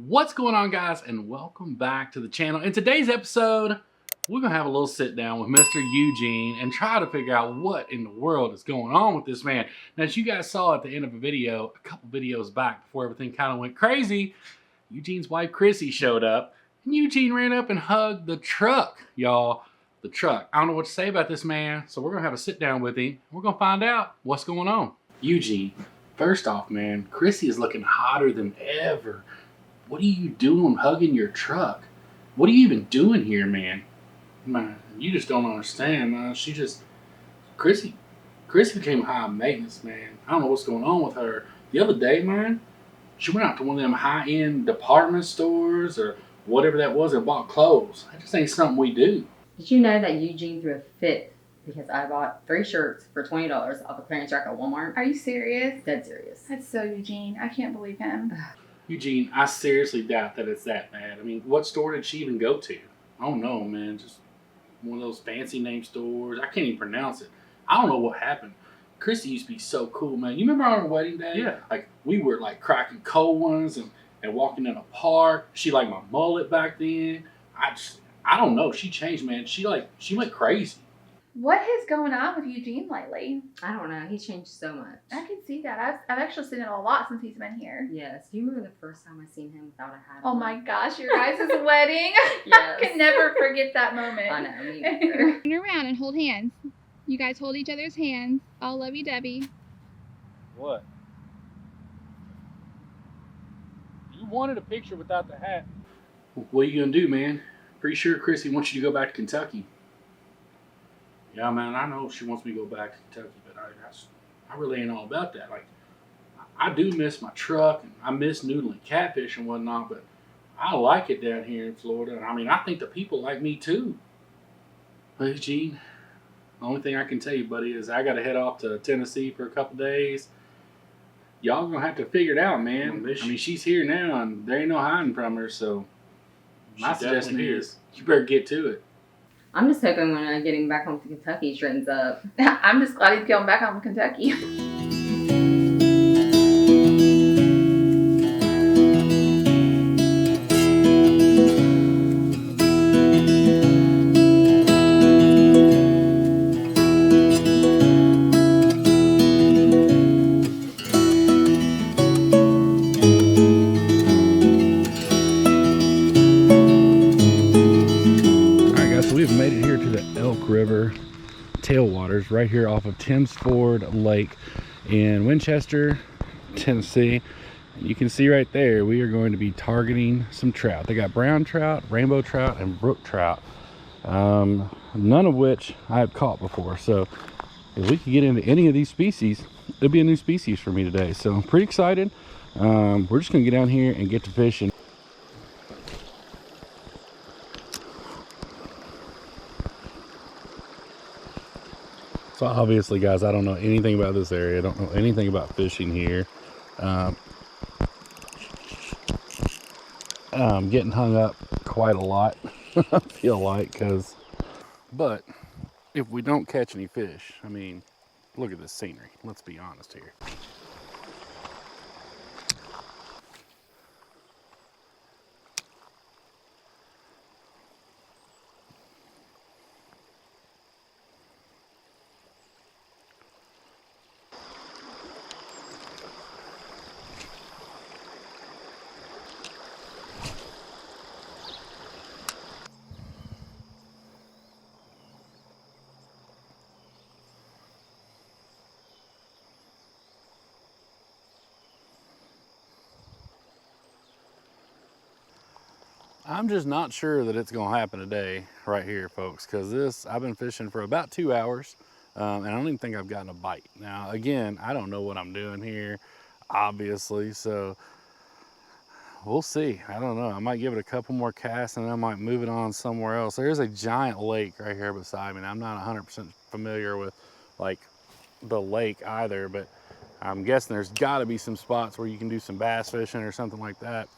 What's going on, guys, and welcome back to the channel. In today's episode, we're gonna have a little sit down with Mr. Eugene and try to figure out what in the world is going on with this man. Now, as you guys saw at the end of a video, a couple videos back before everything kind of went crazy, Eugene's wife Chrissy showed up and Eugene ran up and hugged the truck, y'all. The truck. I don't know what to say about this man, so we're gonna have a sit down with him. We're gonna find out what's going on. Eugene, first off, man, Chrissy is looking hotter than ever. What are you doing hugging your truck? What are you even doing here, man? Man, you just don't understand, man. Chrissy became high maintenance, man. I don't know what's going on with her. The other day, man, she went out to one of them high-end department stores or whatever that was and bought clothes. That just ain't something we do. Did you know that Eugene threw a fit because I bought 3 shirts for $20 off a clearance rack at Walmart? Are you serious? Dead serious. That's so Eugene. I can't believe him. Eugene, I seriously doubt that it's that bad. I mean, what store did she even go to? I don't know, man. Just one of those fancy name stores. I can't even pronounce it. I don't know what happened. Chrissy used to be so cool, man. You remember on her wedding day? Yeah. Like, we were, like, cracking cold ones and walking in a park. She liked my mullet back then. I don't know. She changed, man. She went crazy. What is going on with Eugene lately? I don't know. He changed so much. I can see that. I've actually seen it a lot since he's been here. Yes. Do you remember the first time I seen him without a hat Oh on? my gosh, your guys' wedding. Yes. I can never forget that moment. I know, me neither. Turn around and hold hands. You guys hold each other's hands. All lovey-dovey. What? You wanted a picture without the hat. What are you going to do, man? Pretty sure Chrissy wants you to go back to Kentucky. Yeah, man, I know she wants me to go back to Kentucky, but I really ain't all about that. Like, I do miss my truck, and I miss noodling catfish and whatnot, but I like it down here in Florida. I mean, I think the people like me too. Hey, Gene, the only thing I can tell you, buddy, is I got to head off to Tennessee for a couple days. Y'all gonna have to figure it out, man. I mean, she's here now, and there ain't no hiding from her, so my suggestion is you better get to it. I'm just hoping when I get him back home to Kentucky, he straightens up. I'm just glad he's going back home to Kentucky. River tailwaters right here off of Timms Ford Lake in Winchester, Tennessee. And you can see right there we are going to be targeting some trout. They got brown trout, rainbow trout, and brook trout, none of which I have caught before. So if we could get into any of these species, it'll be a new species for me today. So I'm pretty excited. We're just gonna get down here and get to fishing. So obviously, guys, I don't know anything about this area. I don't know anything about fishing here. I'm getting hung up quite a lot, I feel like, but if we don't catch any fish, I mean, look at this scenery. Let's be honest here. I'm just not sure that it's gonna happen today right here, folks, because I've been fishing for about 2 hours and I don't even think I've gotten a bite. Now, again, I don't know what I'm doing here, obviously, so we'll see. I don't know. I might give it a couple more casts and then I might move it on somewhere else. There's a giant lake right here beside me, and I'm not 100% familiar with like the lake either, but I'm guessing there's got to be some spots where you can do some bass fishing or something like that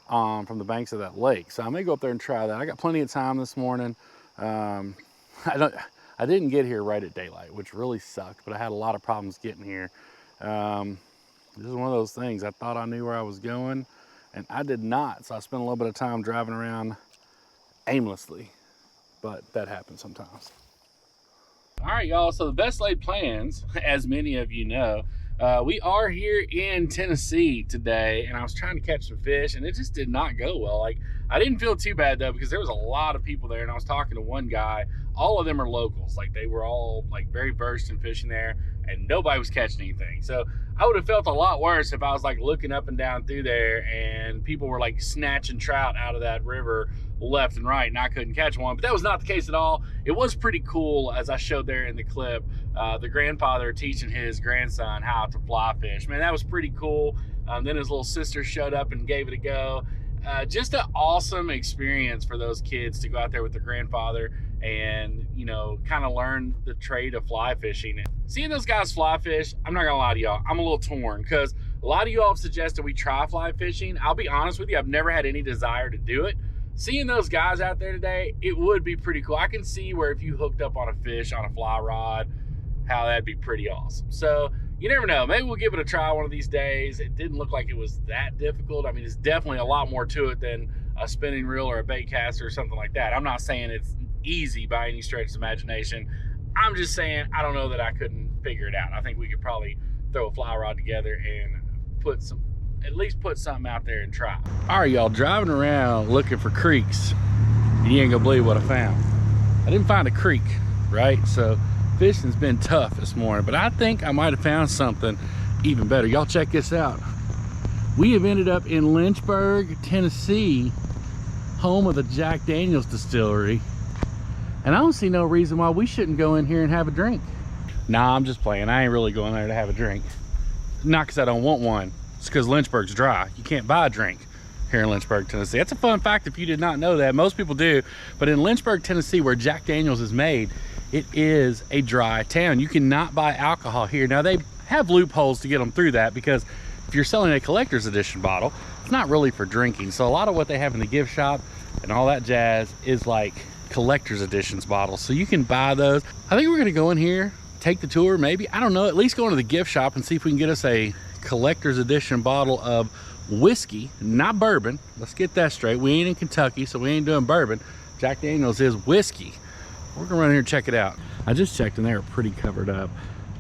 from the banks of that lake. So I may go up there and try that. I got plenty of time this morning. I didn't get here right at daylight, which really sucked, but I had a lot of problems getting here. This is one of those things. I thought I knew where I was going, and I did not. So I spent a little bit of time driving around aimlessly, but that happens sometimes. All right, y'all, so the best laid plans, as many of you know, we are here in Tennessee today, and I was trying to catch some fish, and it just did not go well. Like, I didn't feel too bad, though, because there was a lot of people there, and I was talking to one guy. All of them are locals. Like, they were all, like, very versed in fishing there, and nobody was catching anything. So I would have felt a lot worse if I was, like, looking up and down through there, and people were, like, snatching trout out of that river left and right, and I couldn't catch one. But that was not the case at all. It was pretty cool, as I showed there in the clip, the grandfather teaching his grandson how to fly fish. Man, that was pretty cool. Then his little sister showed up and gave it a go. Just an awesome experience for those kids to go out there with their grandfather and, you know, kind of learn the trade of fly fishing. Seeing those guys fly fish, I'm not gonna lie to y'all, I'm a little torn, because a lot of you all have suggested we try fly fishing. I'll be honest with you, I've never had any desire to do it. Seeing those guys out there today, it would be pretty cool. I can see where if you hooked up on a fish on a fly rod, how that'd be pretty awesome. So you never know, maybe we'll give it a try one of these days. It didn't look like it was that difficult. I mean, it's definitely a lot more to it than a spinning reel or a bait caster or something like that. I'm not saying it's easy by any stretch of imagination. I'm just saying I don't know that I couldn't figure it out. I think we could probably throw a fly rod together and at least put something out there and try. All right, y'all, driving around looking for creeks, and you ain't gonna believe what I found. I didn't find a creek, right? So fishing's been tough this morning, but I think I might have found something even better. Y'all check this out. We have ended up in Lynchburg, Tennessee, home of the Jack Daniel's distillery, and I don't see no reason why we shouldn't go in here and have a drink. Nah, I'm just playing. I ain't really going there to have a drink. Not because I don't want one. It's because Lynchburg's dry. You can't buy a drink here in Lynchburg, Tennessee. That's a fun fact if you did not know that. Most people do, but in Lynchburg, Tennessee, where Jack Daniel's is made, it is a dry town. You cannot buy alcohol here. Now, they have loopholes to get them through that, because if you're selling a collector's edition bottle, it's not really for drinking. So a lot of what they have in the gift shop and all that jazz is like collector's editions bottles. So you can buy those. I think we're gonna go in here, take the tour, maybe, I don't know, at least go into the gift shop and see if we can get us a collector's edition bottle of whiskey, not bourbon. Let's get that straight. We ain't in Kentucky, so we ain't doing bourbon. Jack Daniel's is whiskey. We're gonna run here and check it out. I just checked and they are pretty covered up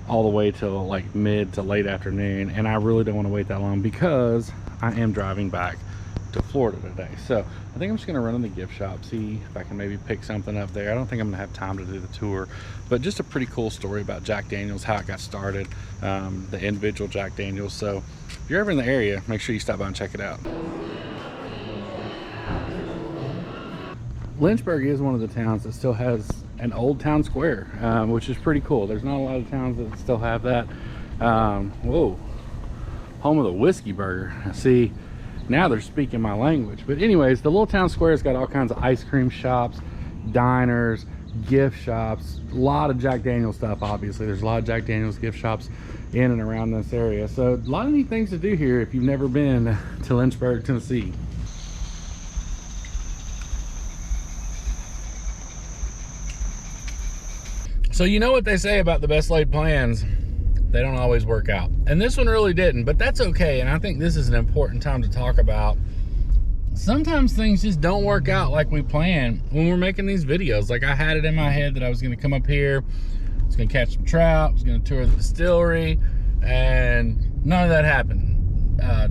all the way till like mid to late afternoon, and I really don't want to wait that long because I am driving back to Florida today. So I think I'm just gonna run in the gift shop, see if I can maybe pick something up there. I don't think I'm gonna have time to do the tour, but just a pretty cool story about Jack Daniel's, how it got started, the individual Jack Daniel's. So if you're ever in the area, make sure you stop by and check it out. Lynchburg is one of the towns that still has an old town square, which is pretty cool. There's not a lot of towns that still have that. Whoa, home of the whiskey burger. See, now they're speaking my language. But anyways, the little town square's got all kinds of ice cream shops, diners, gift shops, a lot of Jack Daniel's stuff. Obviously there's a lot of Jack Daniel's gift shops in and around this area, so a lot of neat things to do here if you've never been to Lynchburg, Tennessee. So you know what they say about the best laid plans, they don't always work out. And this one really didn't, but that's okay. And I think this is an important time to talk about. Sometimes things just don't work out like we planned when we're making these videos. Like, I had it in my head that I was gonna come up here, I was gonna catch some trout, I was gonna tour the distillery, and none of that happened.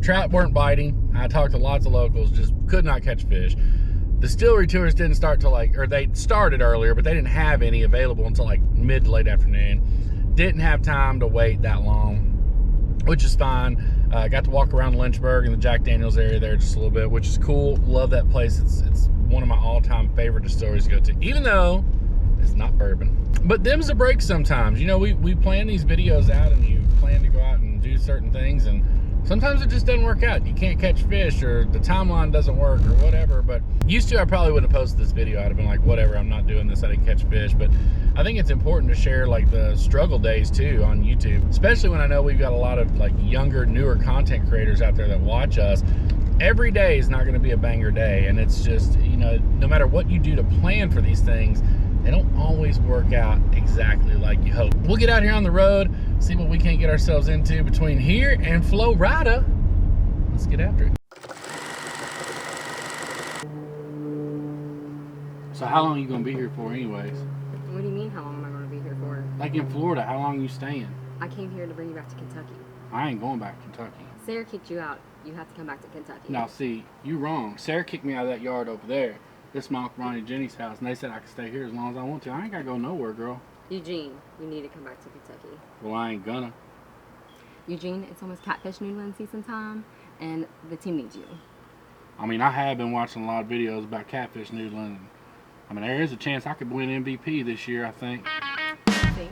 Trout weren't biting. I talked to lots of locals, just could not catch fish. Distillery tours didn't start till they started earlier, but they didn't have any available until like mid to late afternoon. Didn't have time to wait that long, which is fine. Got to walk around Lynchburg and the Jack Daniel's area there just a little bit, which is cool. Love that place. It's one of my all-time favorite distilleries to go to, even though it's not bourbon. But them's a break sometimes. You know, we plan these videos out and you plan to go out and do certain things, and sometimes it just doesn't work out. You can't catch fish, or the timeline doesn't work, or whatever. But used to, I probably wouldn't have posted this video. I'd have been like, whatever, I'm not doing this, I didn't catch fish. But I think it's important to share like the struggle days too on YouTube, especially when I know we've got a lot of like younger, newer content creators out there that watch us. Every day is not going to be a banger day, and it's just, you know, no matter what you do to plan for these things, they don't always work out exactly like you hope. We'll get out here on the road, see what we can get ourselves into between here and Florida. Let's get after it. So how long are you gonna be here for, anyways? What do you mean, how long am I going to be here for? Like in Florida, how long are you staying? I came here to bring you back to Kentucky. I ain't going back to Kentucky. Sarah kicked you out. You have to come back to Kentucky. Now, see, you wrong. Sarah kicked me out of that yard over there. This is my Uncle Ronnie and Jenny's house, and they said I could stay here as long as I want to. I ain't gotta go nowhere, girl. Eugene, you need to come back to Kentucky. Well, I ain't gonna. Eugene, it's almost catfish noodling season time, and the team needs you. I mean, I have been watching a lot of videos about catfish noodling. I mean, there is a chance I could win MVP this year, I think. See?